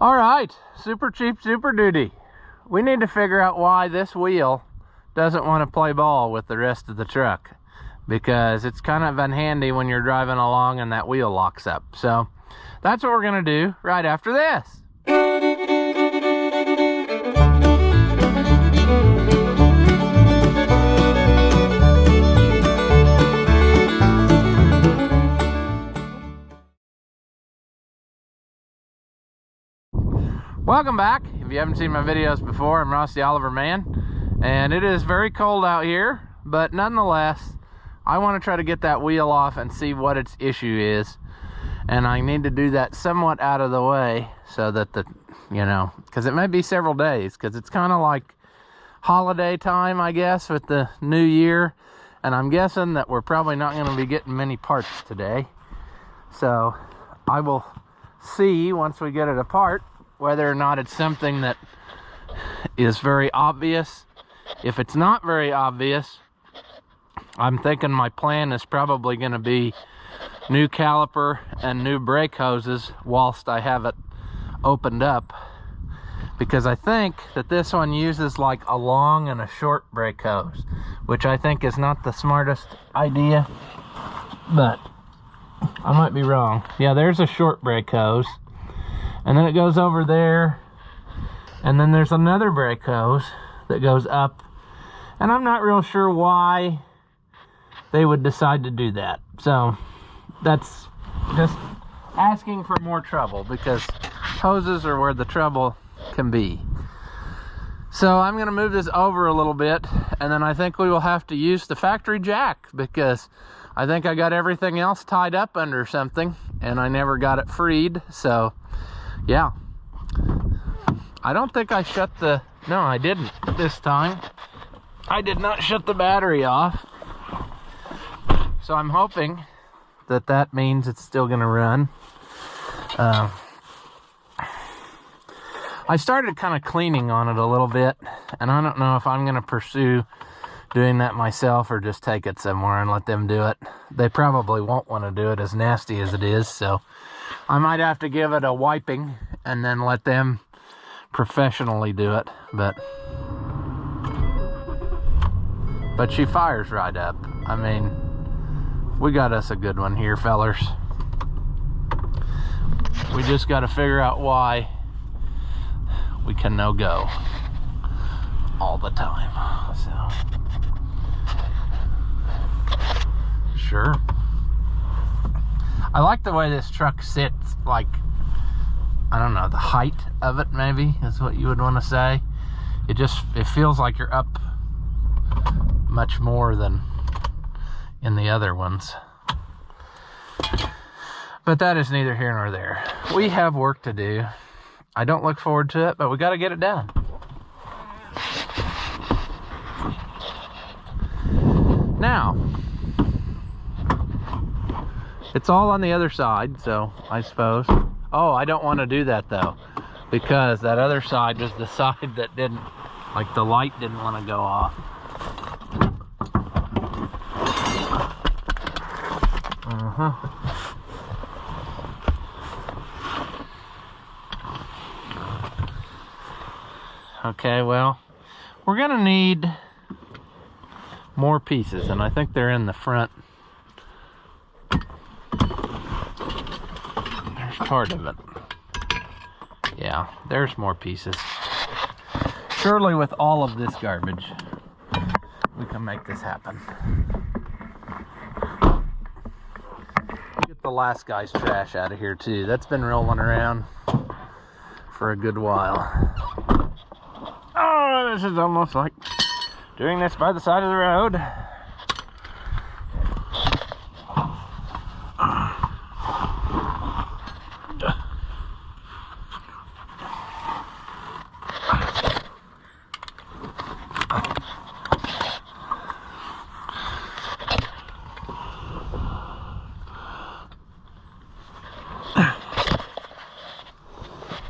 All right, super cheap, super duty. We need to figure out why this wheel doesn't want to play ball with the rest of the truck, because it's kind of unhandy when you're driving along and that wheel locks up. So that's what we're gonna do right after this. Welcome back. If you haven't seen my videos before, I'm Ross the Oliver Man, and it is very cold out here, but nonetheless, I want to try to get that wheel off and see what its issue is. And I need to do that somewhat out of the way so that because it may be several days, because it's kind of like holiday time, I guess, with the new year. And I'm guessing that we're probably not going to be getting many parts today. So I will see once we get it apart whether or not it's something that is very obvious. If it's not very obvious, I'm thinking my plan is probably going to be new caliper and new brake hoses whilst I have it opened up, because I think that this one uses like a long and a short brake hose, which I think is not the smartest idea, but I might be wrong. Yeah, there's a short brake hose, and then it goes over there, and then there's another brake hose that goes up, and I'm not real sure why they would decide to do that. So that's just asking for more trouble, because hoses are where the trouble can be. So I'm going to move this over a little bit, and then I think we will have to use the factory jack, because I think I got everything else tied up under something and I never got it freed. So yeah, I don't think I shut the, no, I didn't this time. I did not shut the battery off. So I'm hoping that that means it's still going to run. I started kind of cleaning on it a little bit, and I don't know if I'm going to pursue doing that myself or just take it somewhere and let them do it. They probably won't want to do it, as nasty as it is, so I might have to give it a wiping and then let them professionally do it. But she fires right up. I mean, we got us a good one here, fellers. We just got to figure out why we can no go all the time. So sure, I like the way this truck sits. Like, I don't know, the height of it maybe is what you would want to say. It feels like you're up much more than in the other ones. But that is neither here nor there. We have work to do. I don't look forward to it, but we got to get it done. Now, it's all on the other side, so I suppose. Oh, I don't want to do that though, because that other side was the side that didn't, like, the light didn't want to go off. Okay, well, we're gonna need more pieces, and I think they're in the front. There's part of it. Yeah, there's more pieces. Surely with all of this garbage, we can make this happen. Get the last guy's trash out of here too. That's been rolling around for a good while. Oh, this is almost like doing this by the side of the road.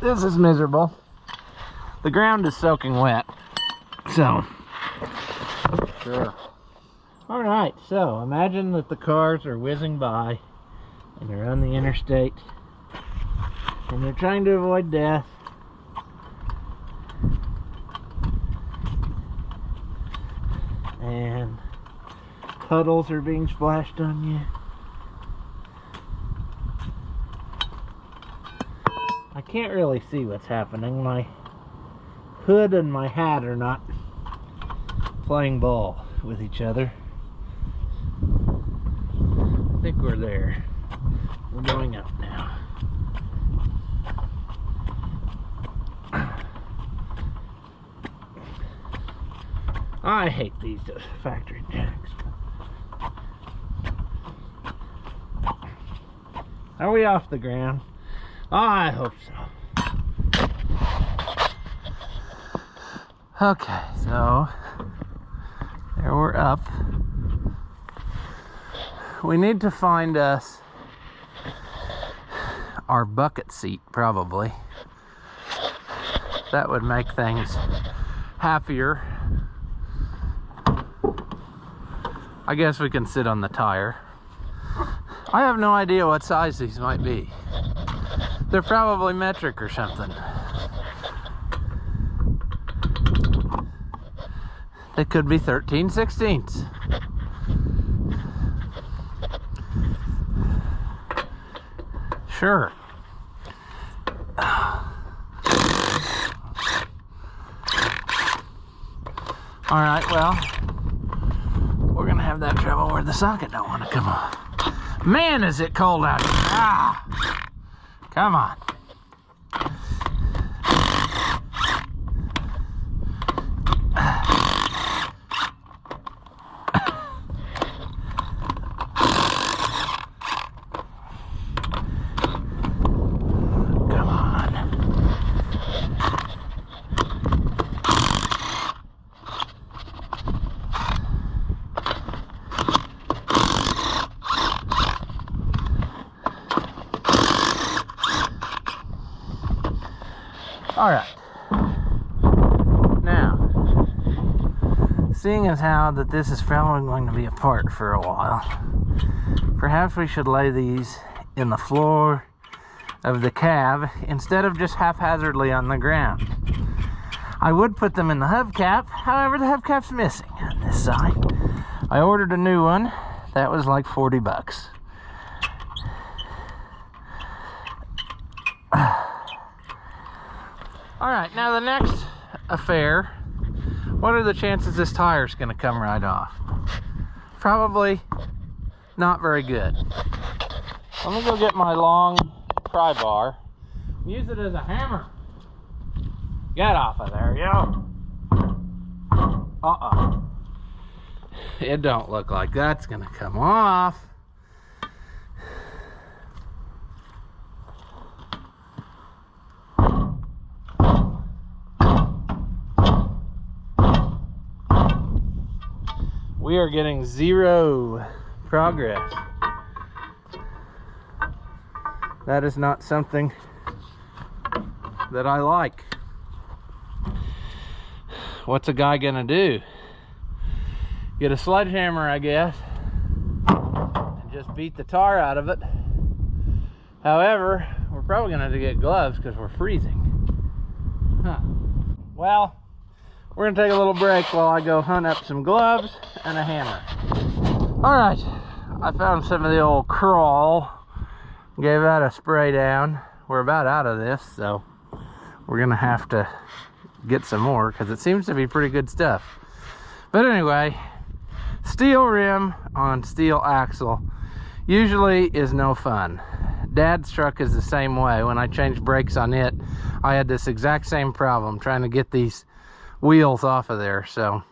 This is miserable. The ground is soaking wet, so sure. All right, so imagine that the cars are whizzing by and they're on the interstate and they're trying to avoid death, and puddles are being splashed on you. I can't really see what's happening. My hood and my hat are not playing ball with each other. I think we're there. We're going up now. I hate these factory jacks. Are we off the ground? I hope so. Okay, so there we're up. We need to find us our bucket seat, probably. That would make things happier. I guess we can sit on the tire. I have no idea what size these might be. They're probably metric or something. They could be 13/16. Sure. All right, well, we're gonna have that trouble where the socket don't want to come off. Man, is it cold out here. Ah, come on. All right, now, seeing as how that this is probably going to be apart for a while, perhaps we should lay these in the floor of the cab instead of just haphazardly on the ground. I would put them in the hubcap, however the hubcap's missing on this side. I ordered a new one, that was like 40 bucks. All right, now the next affair, what are the chances this tire's gonna come right off? Probably not very good. Let me go get my long pry bar, use it as a hammer. Get off of there, yo. Uh-oh. It don't look like that's gonna come off. We are getting zero progress. That is not something that I like. What's a guy gonna do? Get a sledgehammer, I guess, and just beat the tar out of it. However, we're probably gonna have to get gloves because we're freezing. Huh. Well, we're gonna take a little break while I go hunt up some gloves and a hammer. All right, I found some of the old crawl, gave that a spray down. We're about out of this, so we're gonna have to get some more because it seems to be pretty good stuff. But anyway, steel rim on steel axle usually is no fun. Dad's truck is the same way. When I changed brakes on it, I had this exact same problem trying to get these wheels off of there. So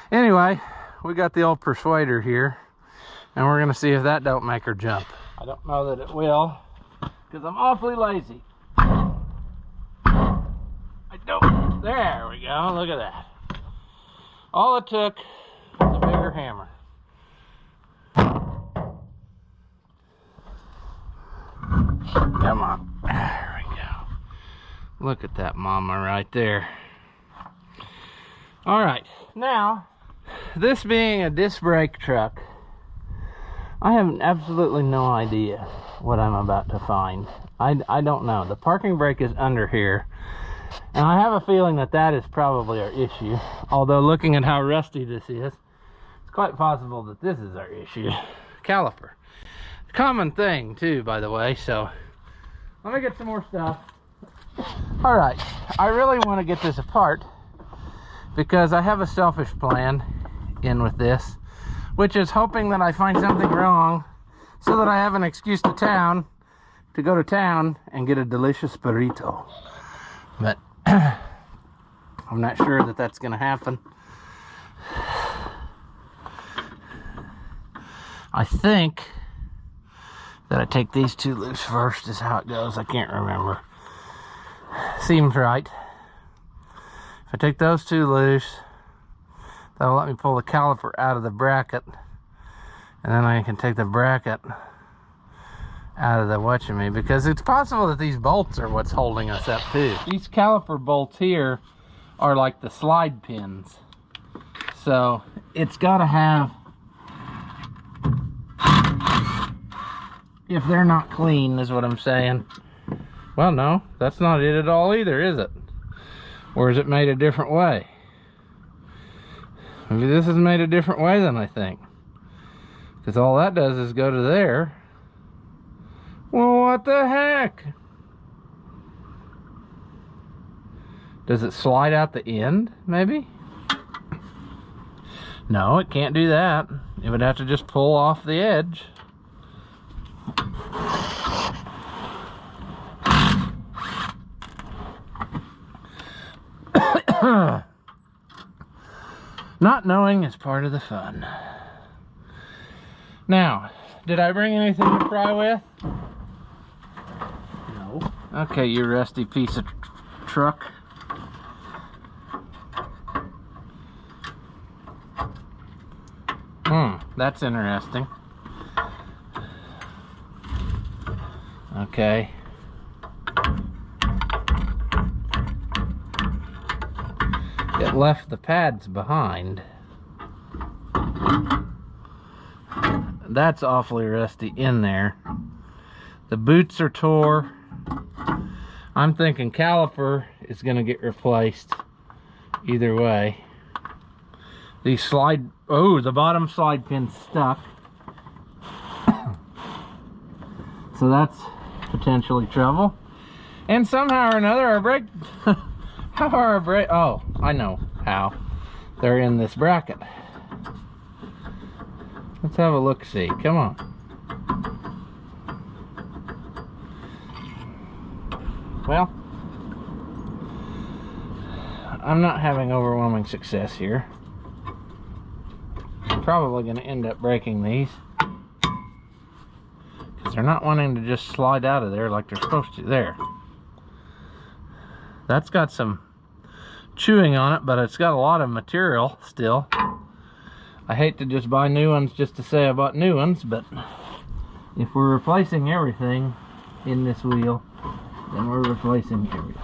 anyway, we got the old persuader here and we're gonna see if that don't make her jump. I don't know that it will because I'm awfully lazy. I don't. There we go. Look at that. All it took was a bigger hammer. Come on. There we go. Look at that mama right there. All right. Now, this being a disc brake truck, I have absolutely no idea what I'm about to find. I don't know. The parking brake is under here. And I have a feeling that that is probably our issue. Although looking at how rusty this is, quite possible that this is our issue. Caliper. Common thing too, by the way. So let me get some more stuff. All right, I really want to get this apart because I have a selfish plan in with this, which is hoping that I find something wrong so that I have an excuse to go to town and get a delicious burrito. But I'm not sure that that's going to happen. I think that I take these two loose first is how it goes. I can't remember. Seems right. If I take those two loose, that'll let me pull the caliper out of the bracket, and then I can take the bracket out of the watching because it's possible that these bolts are what's holding us up too. These caliper bolts here are like the slide pins, so it's got to have, if they're not clean is what I'm saying. Well, no, that's not it at all either, is it? Or is it made a different way? Maybe this is made a different way than I think, because all that does is go to there. Well, what the heck? Does it slide out the end, maybe? No, it can't do that. It would have to just pull off the edge. Not knowing is part of the fun. Now, did I bring anything to pry with? No. Okay, you rusty piece of truck. That's interesting. Okay. It left the pads behind. That's awfully rusty in there. The boots are tore. I'm thinking caliper is going to get replaced either way. These slide, oh, the bottom slide pin's stuck. So that's potentially trouble. And somehow or another our brake, how are our brake, oh, I know how. They're in this bracket. Let's have a look-see, come on. Well, I'm not having overwhelming success here. I'm probably going to end up breaking these, because they're not wanting to just slide out of there like they're supposed to. There. That's got some chewing on it, but it's got a lot of material still. I hate to just buy new ones just to say I bought new ones, but if we're replacing everything in this wheel, then we're replacing everything.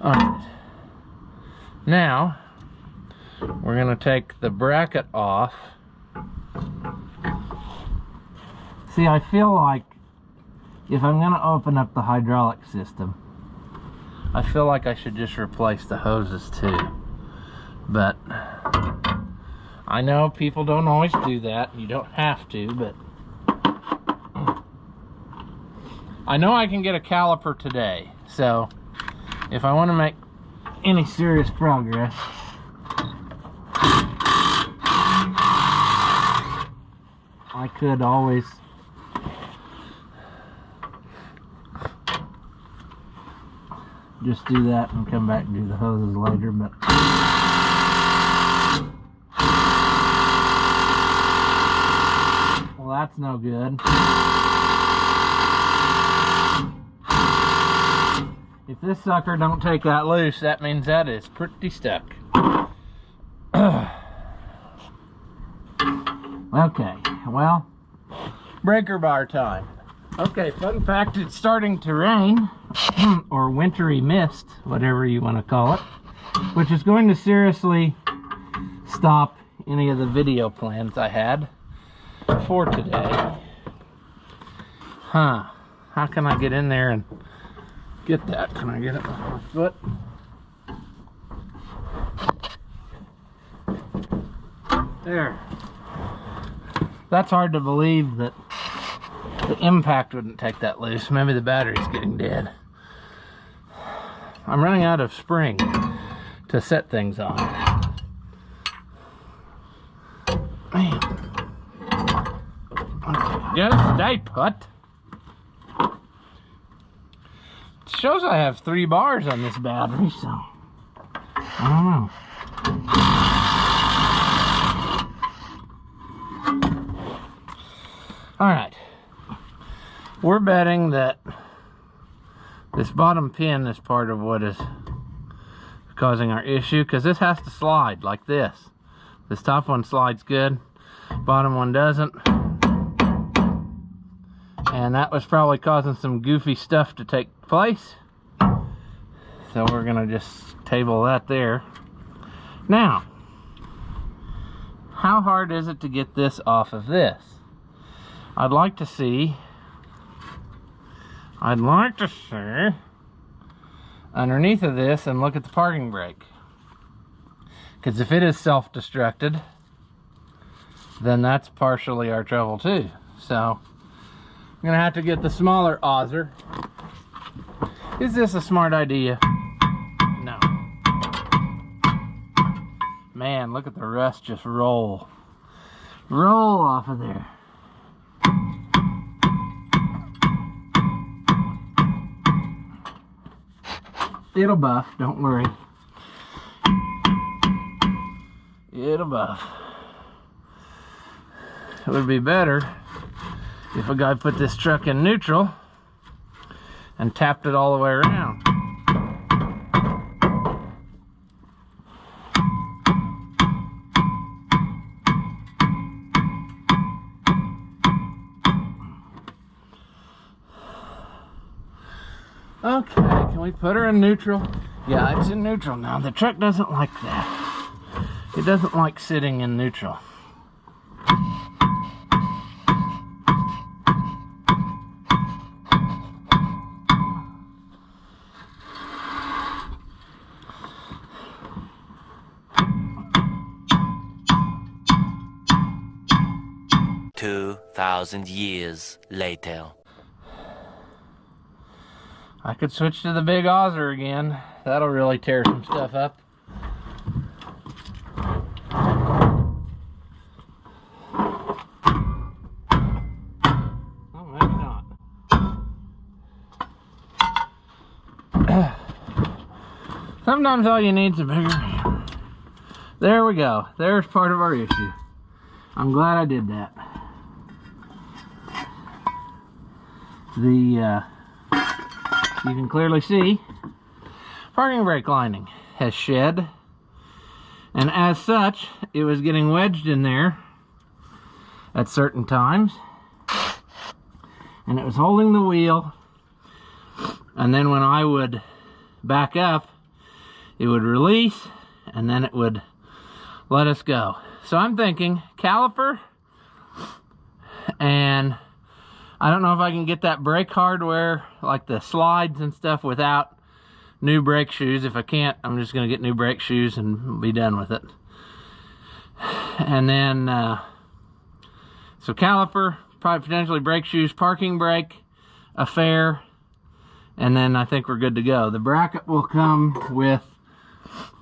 Alright, now we're going to take the bracket off. See, I feel like if I'm going to open up the hydraulic system, I feel like I should just replace the hoses too. But I know people don't always do that. You don't have to, but I know I can get a caliper today. So if I want to make any serious progress, I could always just do that and come back and do the hoses later, but well, that's no good. If this sucker don't take that loose, that means that is pretty stuck. Okay, well, breaker bar time. Okay, fun fact, it's starting to rain, or wintry mist, whatever you want to call it, which is going to seriously stop any of the video plans I had for today. How can I get in there and get that. Can I get it with my foot? There. That's hard to believe that the impact wouldn't take that loose. Maybe the battery's getting dead. I'm running out of spring to set things on. Man. Okay, just stay put. It shows I have 3 bars on this battery, so I don't know. All right, we're betting that this bottom pin is part of what is causing our issue, because this has to slide like this. This top one slides good, bottom one doesn't. And that was probably causing some goofy stuff to take place. So we're gonna just table that there. Now, how hard is it to get this off of this? I'd like to see underneath of this and look at the parking brake. Because if it is self-destructed, then that's partially our trouble too. So I'm gonna have to get the smaller auger. Is this a smart idea? No. Man, look at the rust just roll off of there. It'll buff, don't worry. It'll buff. It would be better if a guy put this truck in neutral and tapped it all the way around. Okay, can we put her in neutral? Yeah, it's in neutral now. The truck doesn't like that. It doesn't like sitting in neutral. Years later. I could switch to the big auger again. That'll really tear some stuff up. Oh, maybe not. Sometimes all you need is a bigger hammer. There we go. There's part of our issue. I'm glad I did that. You can clearly see parking brake lining has shed, and as such it was getting wedged in there at certain times, and it was holding the wheel, and then when I would back up it would release and then it would let us go. So I'm thinking caliper, and I don't know if I can get that brake hardware, like the slides and stuff, without new brake shoes. If I can't, I'm just going to get new brake shoes and be done with it. And then, so caliper, probably potentially brake shoes, parking brake, a fair, and then I think we're good to go. The bracket will come with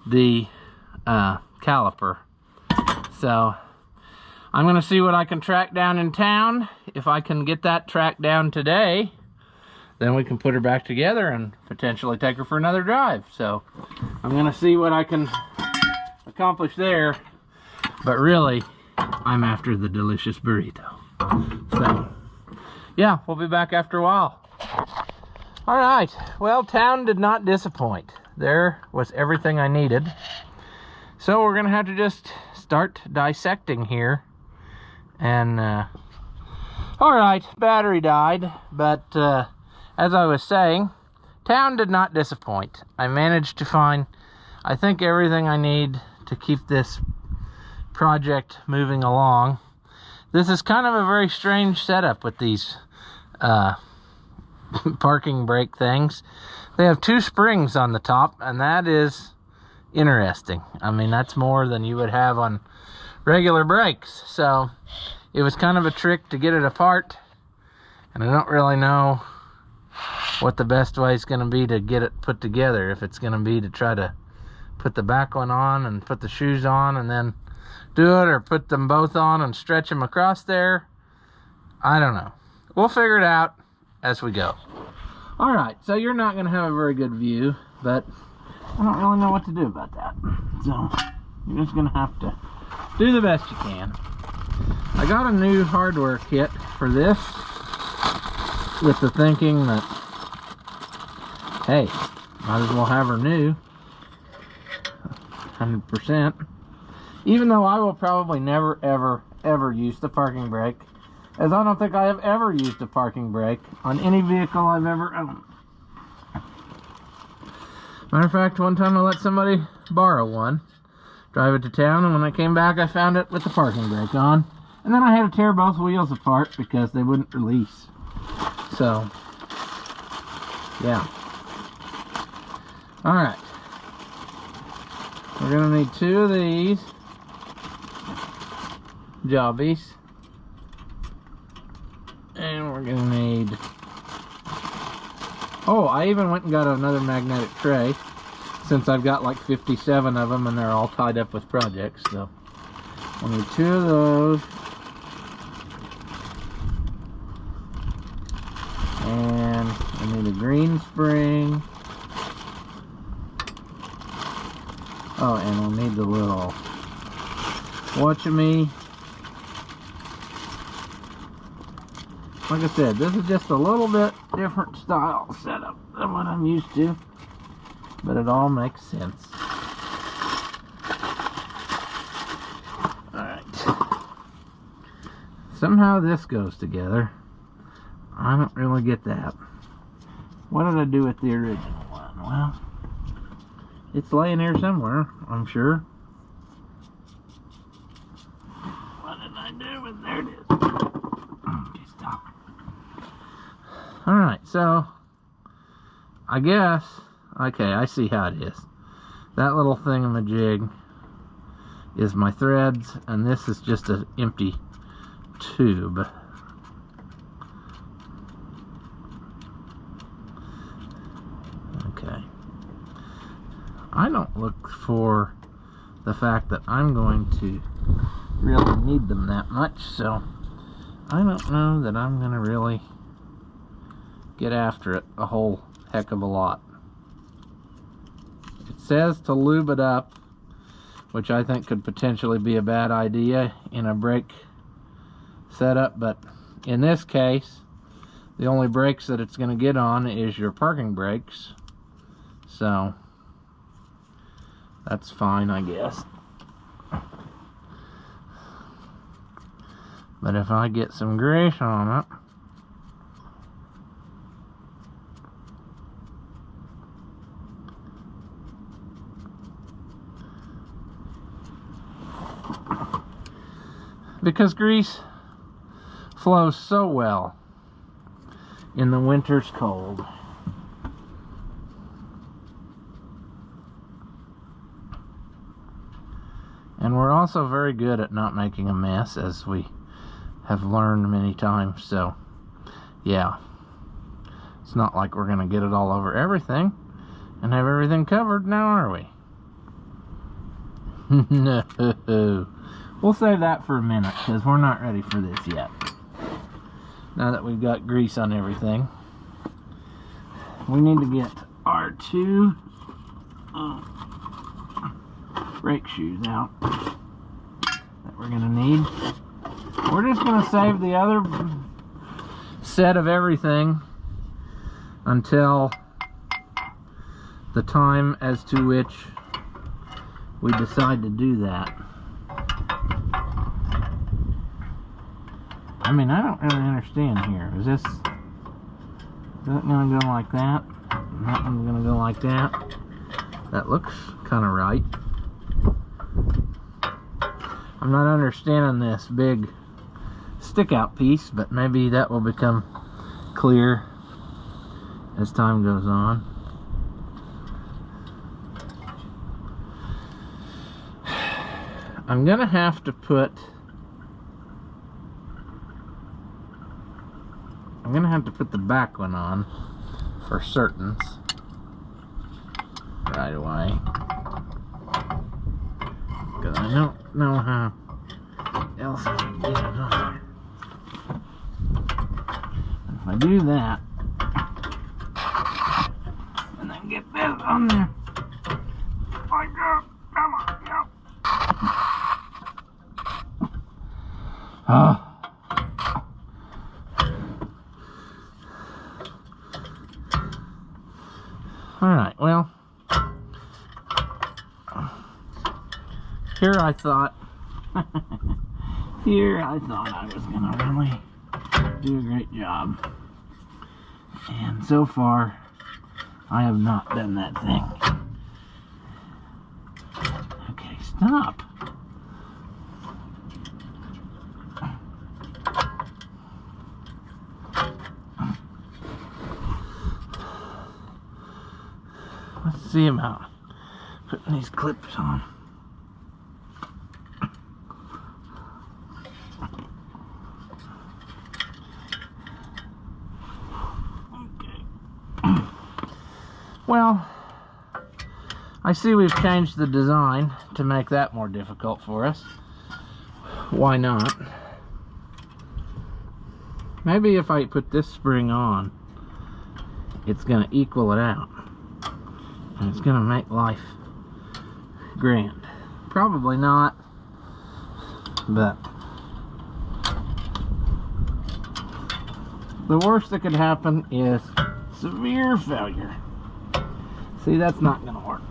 the caliper. So I'm going to see what I can track down in town. If I can get that tracked down today, then we can put her back together and potentially take her for another drive. So I'm going to see what I can accomplish there. But really, I'm after the delicious burrito. So yeah, we'll be back after a while. All right, well, town did not disappoint. There was everything I needed. So we're going to have to just start dissecting here. And all right, battery died, but as I was saying, town did not disappoint. I managed to find, I think, everything I need to keep this project moving along. This is kind of a very strange setup with these parking brake things. They have 2 springs on the top, and that is interesting. I mean, that's more than you would have on regular brakes. So it was kind of a trick to get it apart, and I don't really know what the best way is going to be to get it put together. If it's going to be to try to put the back one on and put the shoes on and then do it, or put them both on and stretch them across there. I don't know. We'll figure it out as we go. All right, so you're not going to have a very good view, but I don't really know what to do about that. So you're just going to have to do the best you can. I got a new hardware kit for this with the thinking that, hey, might as well have her new 100%. Even though I will probably never, ever use the parking brake, as I don't think I have ever used a parking brake on any vehicle I've ever owned. Matter of fact, one time I let somebody borrow one, drive it to town, and when I came back I found it with the parking brake on, and then I had to tear both wheels apart because they wouldn't release. So, yeah. Alright. We're gonna need 2 of these jobbies. And we're gonna need... Oh, I even went and got another magnetic tray, since I've got like 57 of them and they're all tied up with projects. So we'll need 2 of those. And I need a green spring. Oh, and we'll need the little watch-a-me. Like I said, this is just a little bit different style setup than what I'm used to, but it all makes sense. Alright. Somehow this goes together. I don't really get that. What did I do with the original one? Well, it's laying here somewhere, I'm sure. What did I do with... There it is. Okay, stop. Alright, so I guess, okay, I see how it is. That little thingamajig is my threads, and this is just an empty tube. Okay. I don't look for the fact that I'm going to really need them that much, so I don't know that I'm going to really get after it a whole heck of a lot. It says to lube it up, which I think could potentially be a bad idea in a brake setup, but in this case, the only brakes that it's going to get on is your parking brakes, so that's fine, I guess. But if I get some grease on it, because grease flows so well in the winter's cold. And we're also very good at not making a mess, as we have learned many times. So yeah, it's not like we're gonna get it all over everything and have everything covered now, are we? No. We'll save that for a minute, because we're not ready for this yet. Now that we've got grease on everything, we need to get our 2 brake shoes out that we're gonna need. We're just gonna save the other set of everything until the time as to which we decide to do that. I mean, I don't really understand here. Is that gonna go like that? And that one's gonna go like that? That looks kind of right. I'm not understanding this big stick out piece, but maybe that will become clear as time goes on. I'm gonna have to put the back one on for certains right away, because I don't know how else I can get it on there. If I do that and then get this on there, like that, come on, yep. Alright, well, here I thought I was gonna really do a great job, and so far I have not done that thing. Okay, stop. Let's see about putting these clips on. Okay. Well, I see we've changed the design to make that more difficult for us. Why not? Maybe if I put this spring on, it's gonna equal it out. And it's gonna make life grand. Probably not, but the worst that could happen is severe failure. See, that's not gonna work.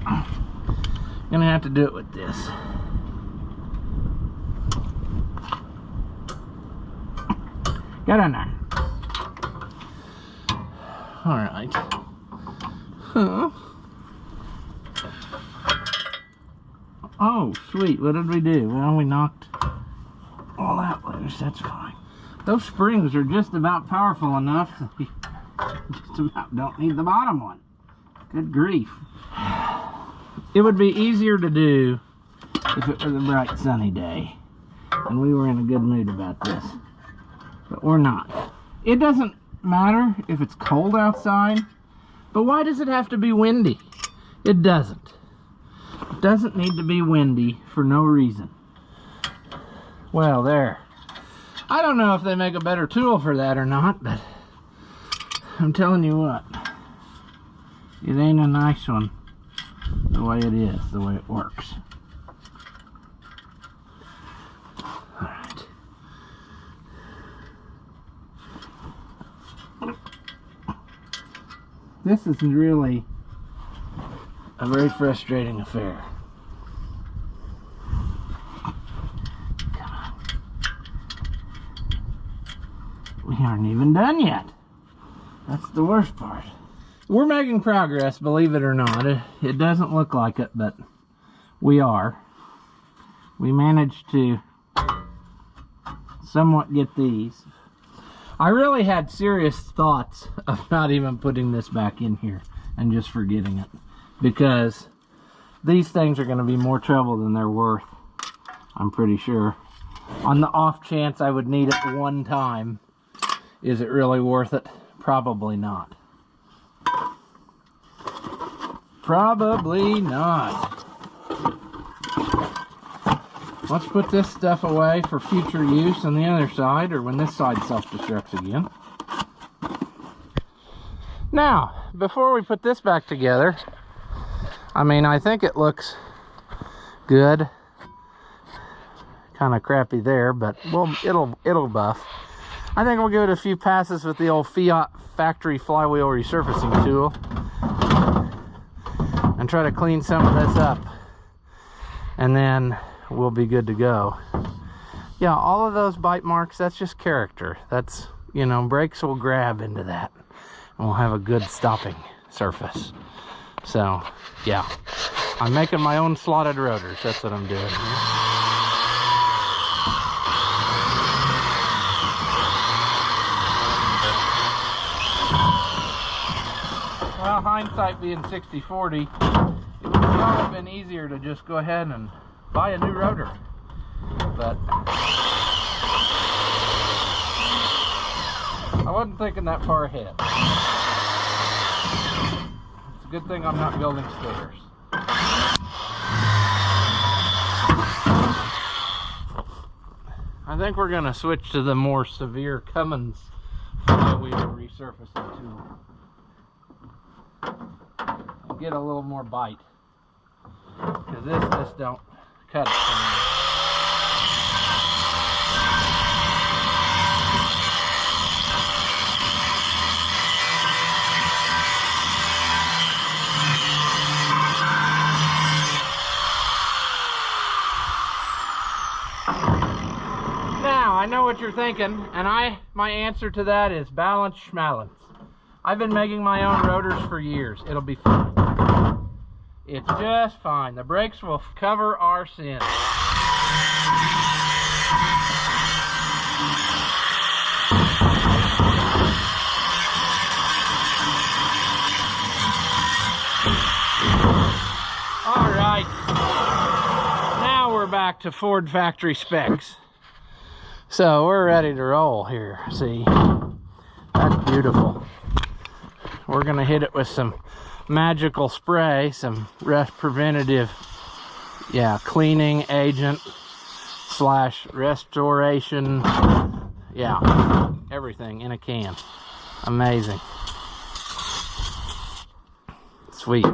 I'm gonna have to do it with this. Get in there. All right. Huh. Oh, sweet. What did we do? Well, we knocked all that loose. That's fine. Those springs are just about powerful enough that we just about don't need the bottom one. Good grief. It would be easier to do if it was a bright sunny day and we were in a good mood about this. But we're not. It doesn't matter if it's cold outside, but why does it have to be windy? It doesn't. It doesn't need to be windy for no reason. Well, there. I don't know if they make a better tool for that or not, but I'm telling you what, it ain't a nice one the way it is, the way it works. Alright. This is really a very frustrating affair. Come on. We aren't even done yet. That's the worst part. We're making progress, believe it or not. It doesn't look like it, but we are. We managed to somewhat get these. I really had serious thoughts of not even putting this back in here and just forgetting it, because these things are going to be more trouble than they're worth, I'm pretty sure. On the off chance I would need it one time, is it really worth it? Probably not. Probably not. Let's put this stuff away for future use on the other side, or when this side self-destructs again. Now, before we put this back together, I mean, I think it looks good. Kind of crappy there, but well, it'll buff. I think we'll give it a few passes with the old Fiat factory flywheel resurfacing tool and try to clean some of this up, and then we'll be good to go. Yeah, all of those bite marks, that's just character. That's, you know, brakes will grab into that and we'll have a good stopping surface. So yeah, I'm making my own slotted rotors. That's what I'm doing here. hindsight being 60-40, it would probably have been easier to just go ahead and buy a new rotor. But I wasn't thinking that far ahead. It's a good thing I'm not building stairs. I think we're going to switch to the more severe Cummins flywheel resurfacing tool. And get a little more bite. Because this just don't cut it for me. I know what you're thinking, and my answer to that is balance schmalance. I've been making my own rotors for years. It'll be fine. It's just fine. The brakes will cover our sins. All right. Now we're back to Ford factory specs. So we're ready to roll here. See, that's beautiful. We're gonna hit it with some magical spray, some rust preventative, cleaning agent / restoration, everything in a can. Amazing. Sweet.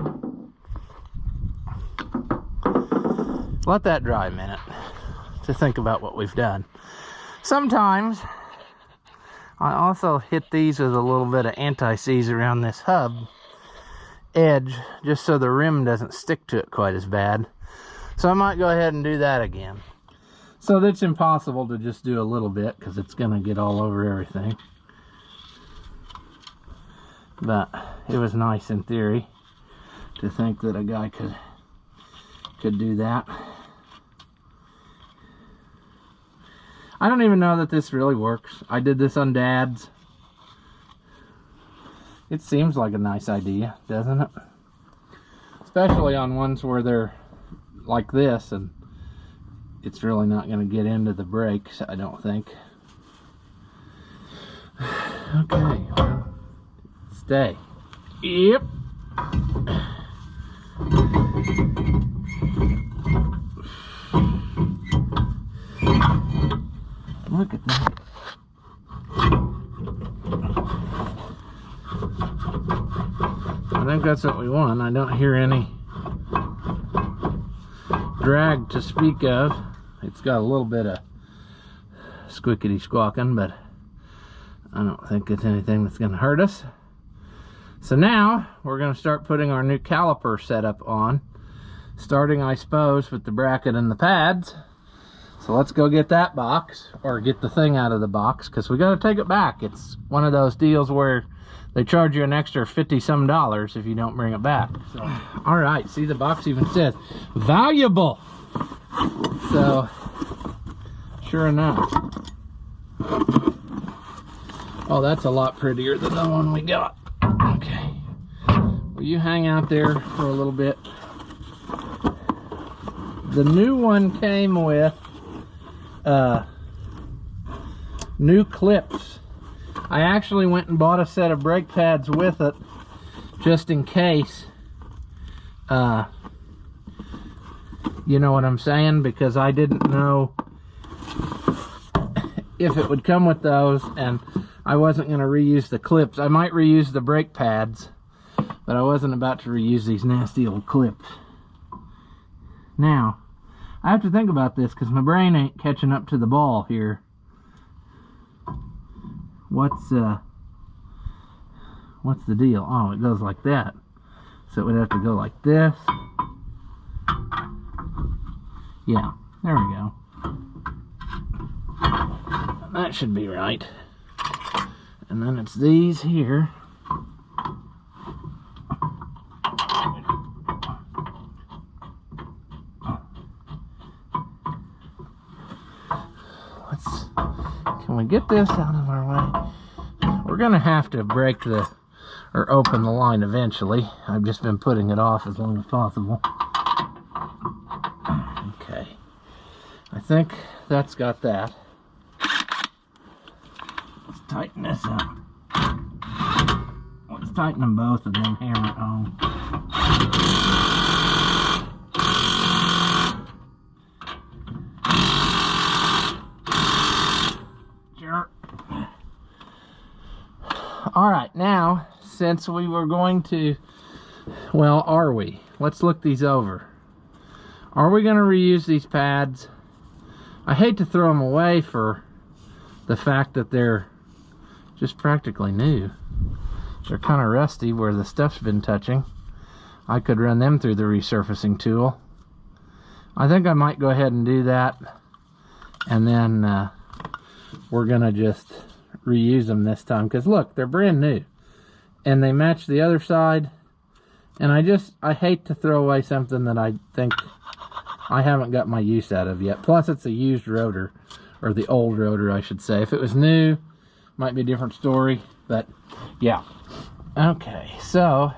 Let that dry a minute to think about what we've done. Sometimes I also hit these with a little bit of anti-seize around this hub edge, just so the rim doesn't stick to it quite as bad. So I might go ahead and do that again. So that's impossible to just do a little bit, because it's going to get all over everything. But it was nice in theory to think that a guy could do that. I don't even know that this really works. I did this on Dad's. It seems like a nice idea, doesn't it? Especially on ones where they're like this and it's really not going to get into the brakes, I don't think. Okay, well, stay. Yep. Look at that. I think that's what we want. I don't hear any drag to speak of. It's got a little bit of squickety squawking, but I don't think it's anything that's going to hurt us. So now we're going to start putting our new caliper setup on, starting, I suppose, with the bracket and the pads. So let's go get that box, or get the thing out of the box, because we got to take it back. It's one of those deals where they charge you an extra $50-some if you don't bring it back. So, all right, see, the box even says valuable. So sure enough. Oh, that's a lot prettier than the one we got. Okay, will you hang out there for a little bit? The new one came with new clips. I actually went and bought a set of brake pads with it, just in case. You know what I'm saying? Because I didn't know if it would come with those, and I wasn't going to reuse the clips. I might reuse the brake pads, but I wasn't about to reuse these nasty old clips. Now, I have to think about this because my brain ain't catching up to the ball here. What's the deal? Oh, it goes like that. So it would have to go like this. Yeah, there we go. That should be right. And then it's these here. Can we get this out of our way? We're gonna have to break the or open the line eventually. I've just been putting it off as long as possible. Okay. I think that's got that. Let's tighten this up. Let's tighten them both and then hammer it home. Sure. Alright, now, since we were going to, well, are we? Let's look these over. Are we going to reuse these pads? I hate to throw them away for the fact that they're just practically new. They're kind of rusty where the stuff's been touching. I could run them through the resurfacing tool. I think I might go ahead and do that. And then we're going to just reuse them this time. Because look, they're brand new. And they match the other side. And I hate to throw away something that I think I haven't got my use out of yet. Plus, it's a used rotor. Or the old rotor, I should say. If it was new, might be a different story. But, yeah. Okay, so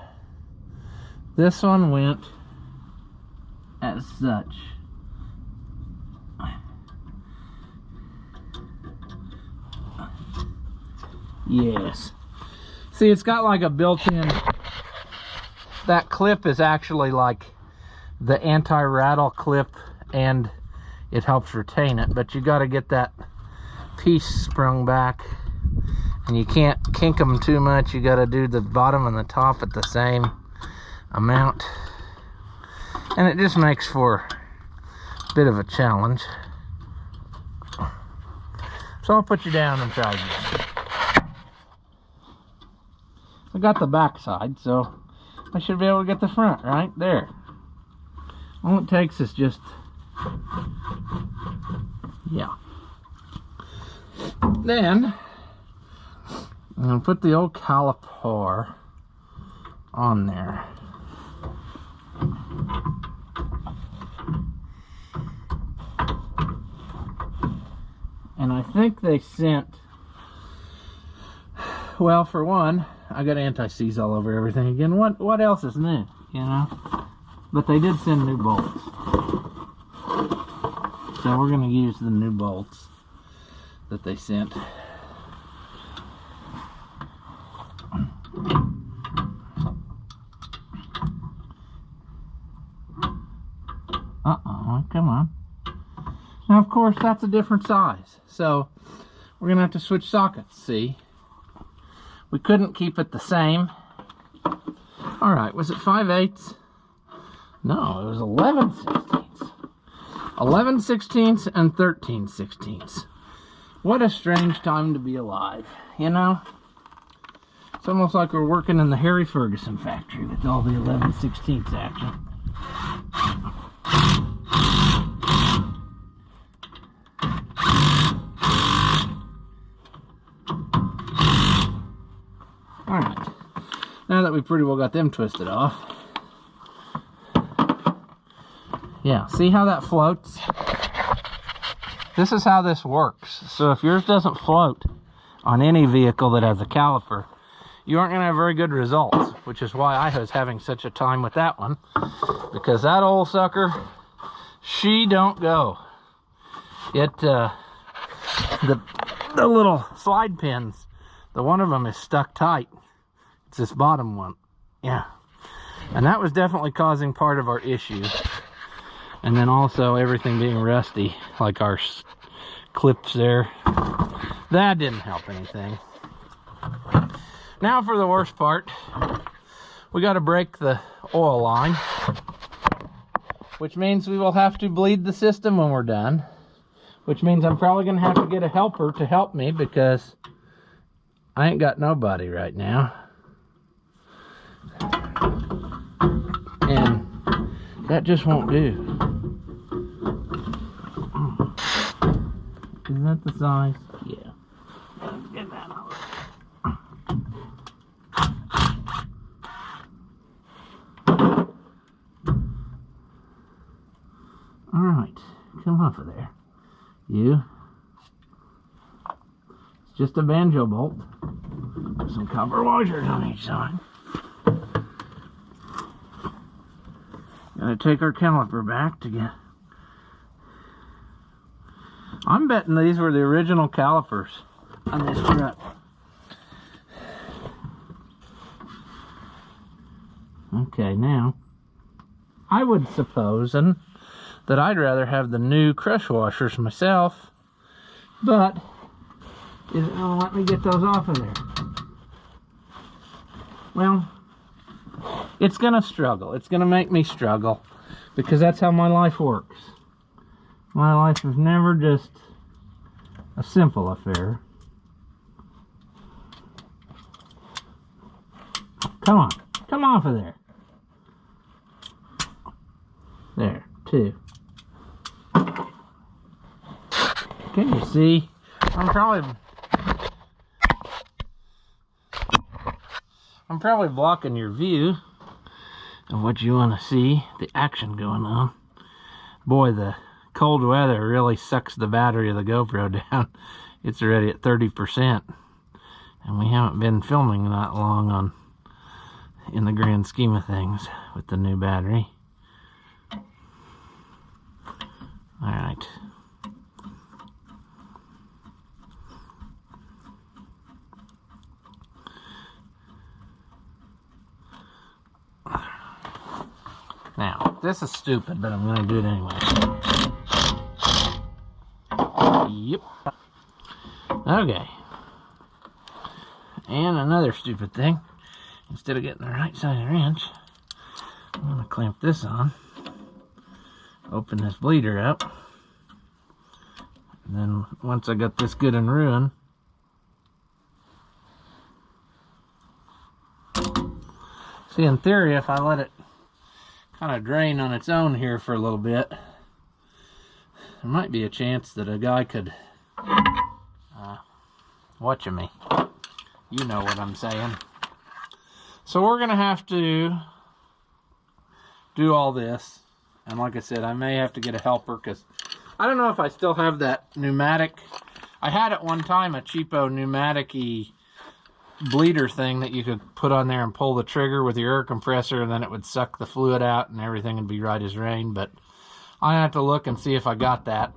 this one went as such. Yes. See, it's got like a built-in, that clip is actually like the anti-rattle clip, and it helps retain it, but you got to get that piece sprung back, and you can't kink them too much. You got to do the bottom and the top at the same amount, and it just makes for a bit of a challenge. So I'll put you down and try again. I got the back side, so I should be able to get the front right there. All it takes is just, yeah. Then I'm gonna put the old caliper on there. And I think they sent, well, for one, I got anti-seize all over everything again. What else is new, you know? But they did send new bolts. So we're gonna use the new bolts that they sent. Uh-oh, come on. Now, of course, that's a different size. So we're gonna have to switch sockets, see? We couldn't keep it the same. All right, was it 5/8? No, it was 11/16. 11/16 and 13/16. What a strange time to be alive, you know? It's almost like we're working in the Harry Ferguson factory with all the 11/16 action. Alright, now that we pretty well got them twisted off. Yeah, see how that floats? This is how this works. So if yours doesn't float on any vehicle that has a caliper, you aren't going to have very good results, which is why I was having such a time with that one, because that old sucker, she don't go. It, the little slide pins, the one of them is stuck tight. It's this bottom one. Yeah. And that was definitely causing part of our issue. And then also everything being rusty, like our clips there. That didn't help anything. Now for the worst part, we got to break the oil line, which means we will have to bleed the system when we're done, which means I'm probably going to have to get a helper to help me because I ain't got nobody right now. And that just won't do. Is that the size? Yeah. Let's get that out. Alright, come off of there. You. It's just a banjo bolt. Some copper washers on each side. Gotta take our caliper back to get... I'm betting these were the original calipers on this truck. Okay, now, I would suppose that I'd rather have the new crush washers myself, but is it gonna let me get those off of there? Well, it's gonna struggle. It's gonna make me struggle, because that's how my life works. My life is never just a simple affair. Come on, come off of there. There, two. Can you see? I'm probably blocking your view of what you want to see, the action going on. Boy, the cold weather really sucks the battery of the GoPro down. It's already at 30%, and we haven't been filming that long in the grand scheme of things with the new battery. All right. Now, this is stupid, but I'm going to do it anyway. Yep. Okay. And another stupid thing. Instead of getting the right size wrench, I'm going to clamp this on. Open this bleeder up. And then once I got this good and ruined, see, in theory, if I let it kind of drain on its own here for a little bit, there might be a chance that a guy could watch me. You know what I'm saying. So we're gonna have to do all this, and like I said, I may have to get a helper, because I don't know if I still have that pneumatic. I had at one time a cheapo pneumatic-y bleeder thing that you could put on there and pull the trigger with your air compressor, and then it would suck the fluid out and everything would be right as rain. But I have to look and see if I got that.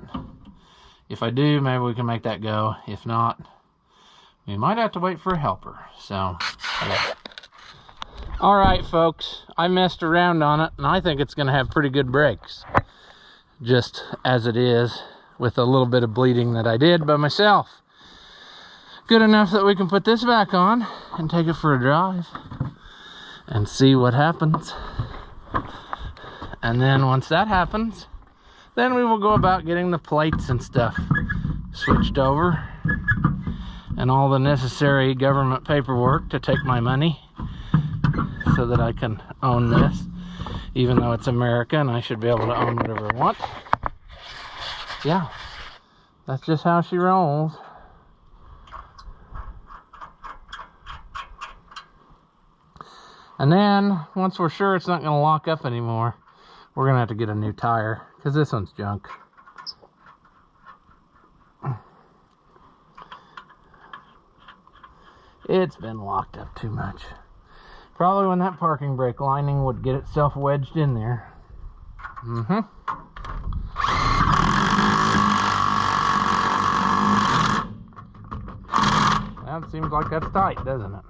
If I do, maybe we can make that go. If not, we might have to wait for a helper. So yeah. All right, folks, I messed around on it, and I think it's going to have pretty good brakes, just as it is, with a little bit of bleeding that I did by myself. Good enough that we can put this back on and take it for a drive and see what happens. And then once that happens, then we will go about getting the plates and stuff switched over and all the necessary government paperwork to take my money so that I can own this, even though it's America and I should be able to own whatever I want. Yeah, that's just how she rolls. And then, once we're sure it's not going to lock up anymore, we're going to have to get a new tire, because this one's junk. It's been locked up too much. Probably when that parking brake lining would get itself wedged in there. That seems like that's tight, doesn't it?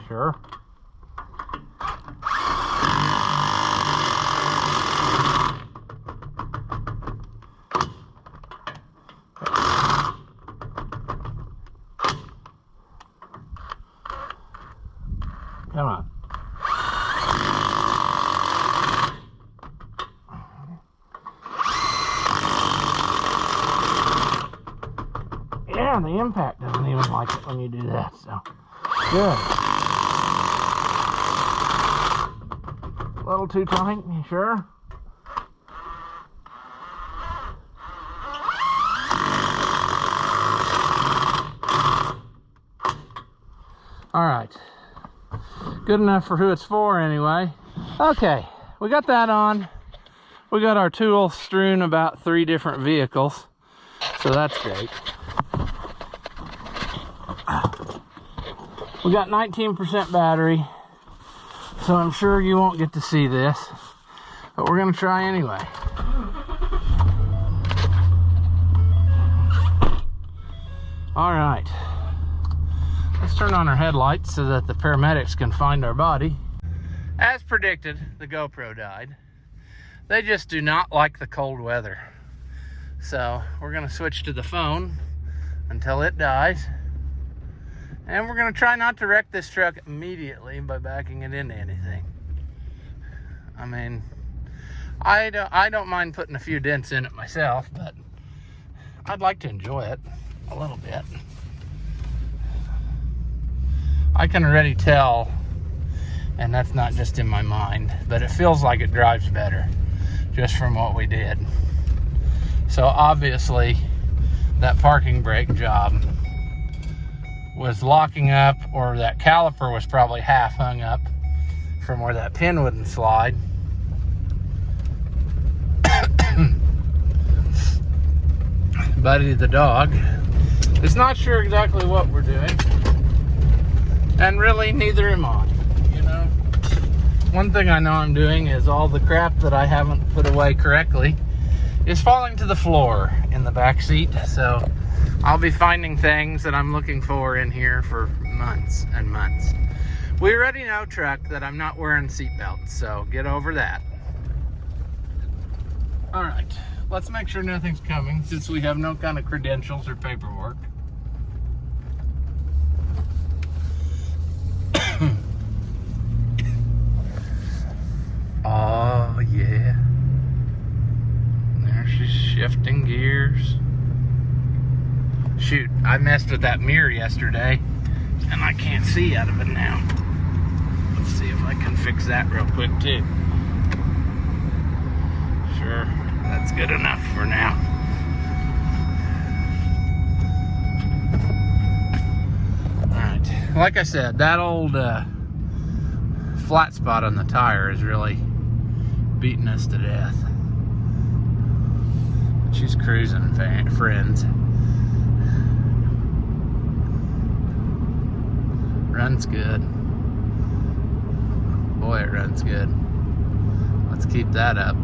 Sure. Come on. Yeah, the impact doesn't even like it when you do that, so good. A little too tight, you sure? All right. Good enough for who it's for anyway. Okay, we got that on. We got our tools strewn about 3 different vehicles, so that's great. We got 19% battery, so I'm sure you won't get to see this, but we're gonna try anyway. All right, let's turn on our headlights so that the paramedics can find our body. As predicted, the GoPro died. They just do not like the cold weather. So we're gonna switch to the phone until it dies. And we're gonna try not to wreck this truck immediately by backing it into anything. I mean, I don't mind putting a few dents in it myself, but I'd like to enjoy it a little bit. I can already tell, and that's not just in my mind, but it feels like it drives better just from what we did. So obviously that parking brake job was locking up, or that caliper was probably half hung up from where that pin wouldn't slide. Buddy the dog is not sure exactly what we're doing, and really neither am I. You know, one thing I know I'm doing is all the crap that I haven't put away correctly is falling to the floor in the back seat. So I'll be finding things that I'm looking for in here for months and months. We already know, truck, that I'm not wearing seatbelts, so get over that. All right, let's make sure nothing's coming since we have no kind of credentials or paperwork. Oh yeah, there she's shifting gears. Shoot, I messed with that mirror yesterday and I can't see out of it now. Let's see if I can fix that real quick too. Sure, that's good enough for now. Alright, like I said, that old flat spot on the tire is really beating us to death. She's cruising, friends. Runs good. Boy, it runs good. Let's keep that up.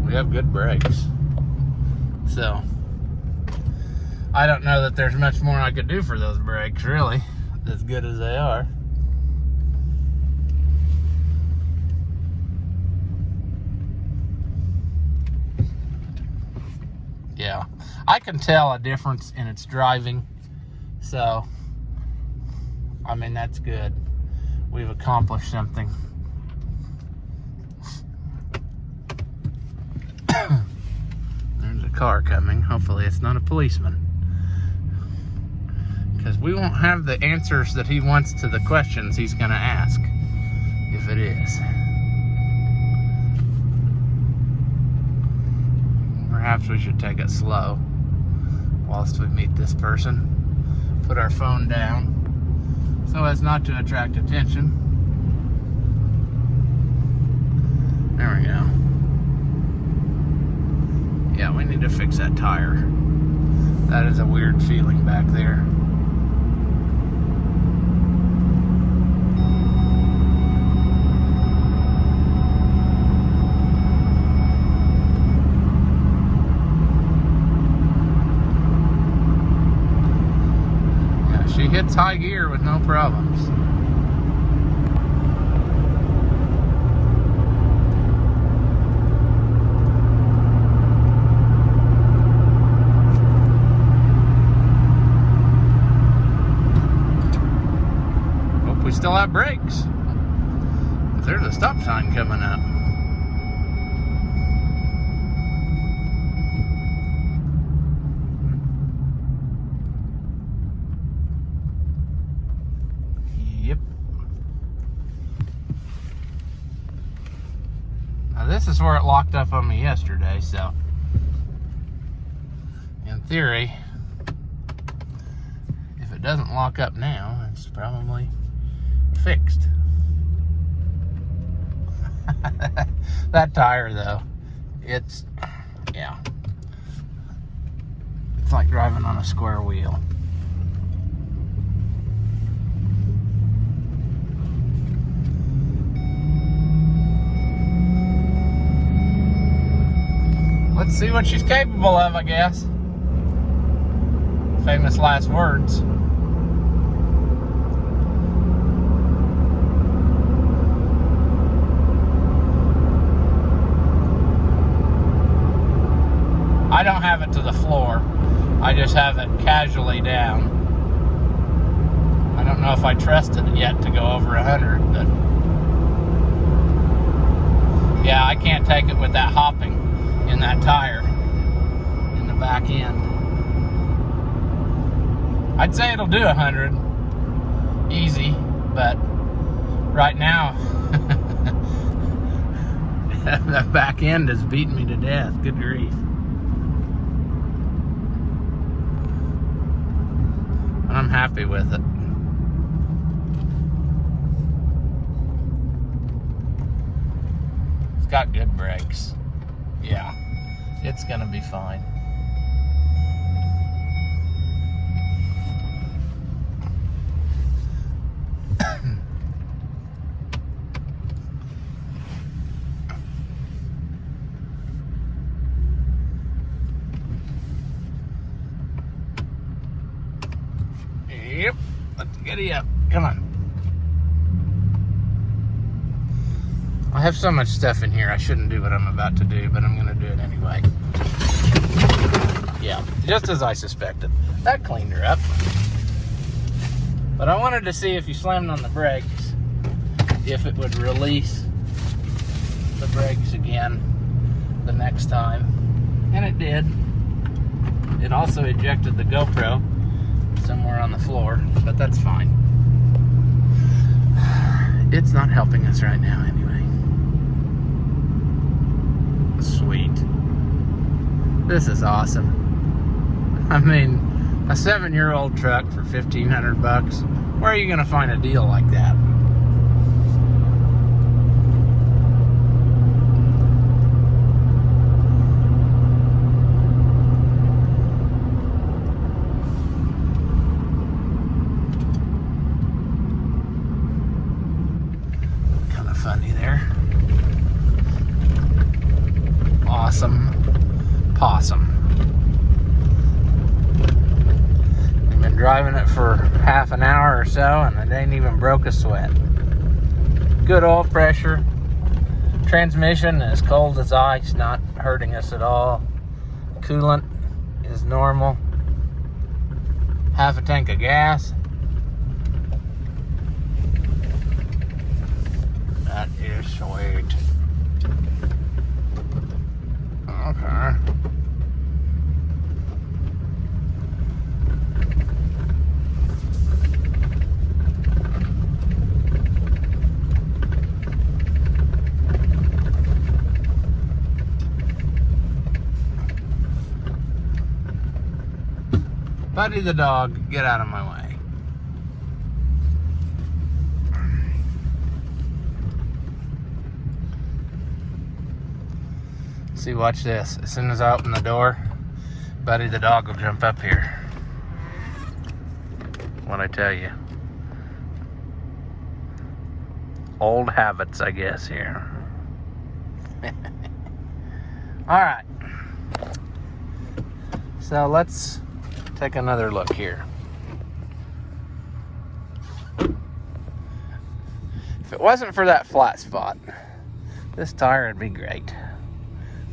We have good brakes. So, I don't know that there's much more I could do for those brakes, really, as good as they are. Yeah, I can tell a difference in its driving, so I mean, that's good. We've accomplished something. There's a car coming. Hopefully it's not a policeman, because we won't have the answers that he wants to the questions he's gonna ask if it is. Perhaps we should take it slow whilst we meet this person. Put our phone down so as not to attract attention. There we go. Yeah, we need to fix that tire. That is a weird feeling back there. She hits high gear with no problems. Hope we still have brakes. There's a stop sign coming up. this is where it locked up on me yesterday, so in theory, if it doesn't lock up now, it's probably fixed. That tire though, it's like driving on a square wheel. Let's see what she's capable of, I guess. Famous last words. I don't have it to the floor. I just have it casually down. I don't know if I trusted it yet to go over 100, but yeah, I can't take it with that hopping in that tire in the back end. I'd say it'll do 100 easy, but right now that back end is beating me to death. Good grief. And I'm happy with it. It's got good brakes. Yeah, it's gonna be fine. Yep, let's giddy up. Come on. I have so much stuff in here, I shouldn't do what I'm about to do, but I'm gonna do it anyway. Yeah, just as I suspected. That cleaned her up. But I wanted to see if you slammed on the brakes, if it would release the brakes again the next time. And it did. It also ejected the GoPro somewhere on the floor, but that's fine. It's not helping us right now anyway. Sweet. This is awesome. I mean, a 7-year-old truck for $1,500. Where are you gonna find a deal like that? Kind of funny there. Awesome possum. We've been driving it for half an hour or so and it ain't even broke a sweat. Good oil pressure. Transmission is cold as ice, not hurting us at all. Coolant is normal. Half a tank of gas. That is sweet. Okay. Buddy the dog, get out of my way. See, watch this. As soon as I open the door, Buddy the dog will jump up here. What I tell you. Old habits, I guess, here. Alright. So let's take another look here. If it wasn't for that flat spot, this tire would be great.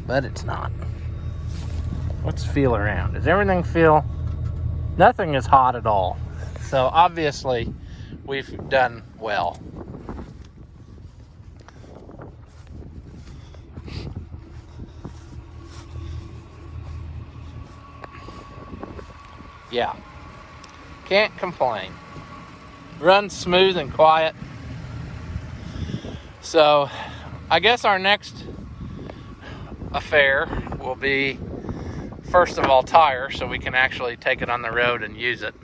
But it's not. Let's feel around. Does everything feel? Nothing is hot at all. So obviously we've done well. Yeah. Can't complain. Runs smooth and quiet. So I guess our next affair will be, first of all, tire, so we can actually take it on the road and use it.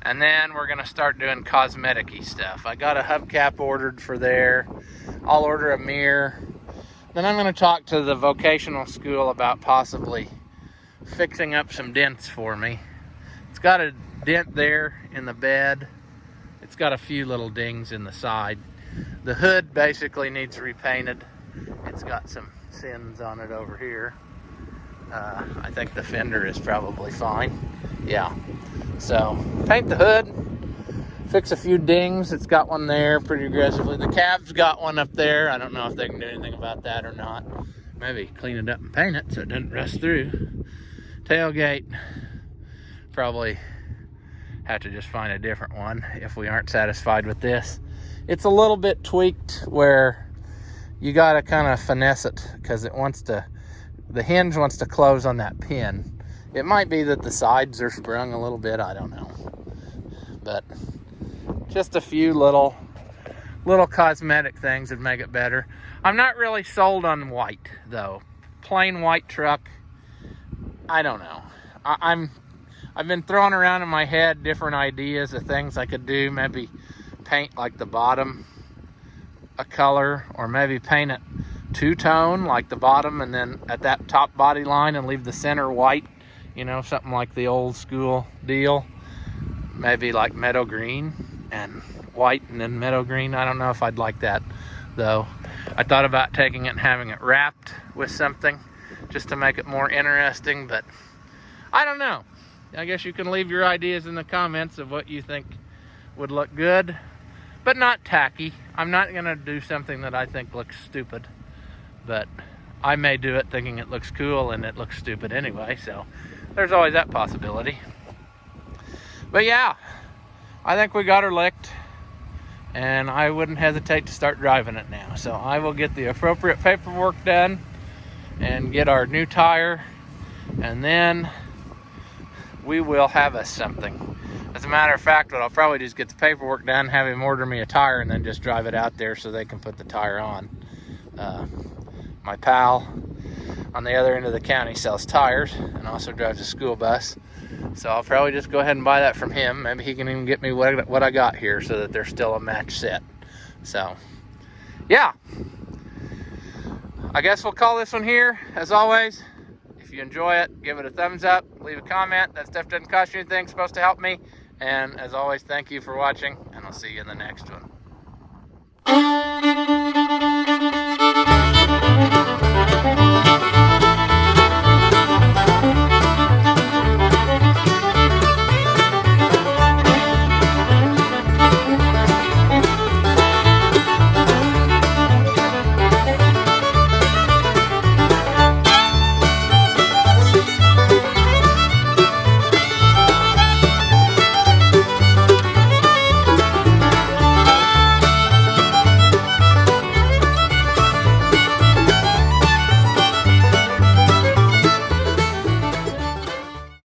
And then we're gonna start doing cosmetic-y stuff. I got a hubcap ordered for there. I'll order a mirror. Then I'm gonna talk to the vocational school about possibly fixing up some dents for me. It's got a dent there in the bed. It's got a few little dings in the side. The hood basically needs repainted. It's got some sins on it over here. I think the fender is probably fine. Yeah. So paint the hood, fix a few dings. It's got one there pretty aggressively. The cab's got one up there. I don't know if they can do anything about that or not. Maybe clean it up and paint it so it doesn't rust through. Tailgate, probably have to just find a different one if we aren't satisfied with this. It's a little bit tweaked where you got to kind of finesse it because the hinge wants to close on that pin. It might be that the sides are sprung a little bit, I don't know. But just a few little cosmetic things would make it better. I'm not really sold on white though. Plain white truck, I don't know. I've been throwing around in my head different ideas of things I could do. Maybe paint like the bottom a color, or maybe paint it two-tone like the bottom and then at that top body line and leave the center white, you know, something like the old school deal. Maybe like meadow green and white and then meadow green. I don't know if I'd like that though. I thought about taking it and having it wrapped with something just to make it more interesting, but I don't know. I guess you can leave your ideas in the comments of what you think would look good, but not tacky. I'm not gonna do something that I think looks stupid, but I may do it thinking it looks cool and it looks stupid anyway, so there's always that possibility. But yeah, I think we got her licked, and I wouldn't hesitate to start driving it now. So I will get the appropriate paperwork done and get our new tire, and then we will have us something. As a matter of fact, what I'll probably do is get the paperwork done, have him order me a tire, and then just drive it out there so they can put the tire on. My pal on the other end of the county sells tires and also drives a school bus. So I'll probably just go ahead and buy that from him. Maybe he can even get me what I got here so that there's still a match set. So, yeah. I guess we'll call this one here. As always, if you enjoy it, give it a thumbs up, leave a comment. That stuff doesn't cost you anything. It's supposed to help me. And as always, thank you for watching, and I'll see you in the next one.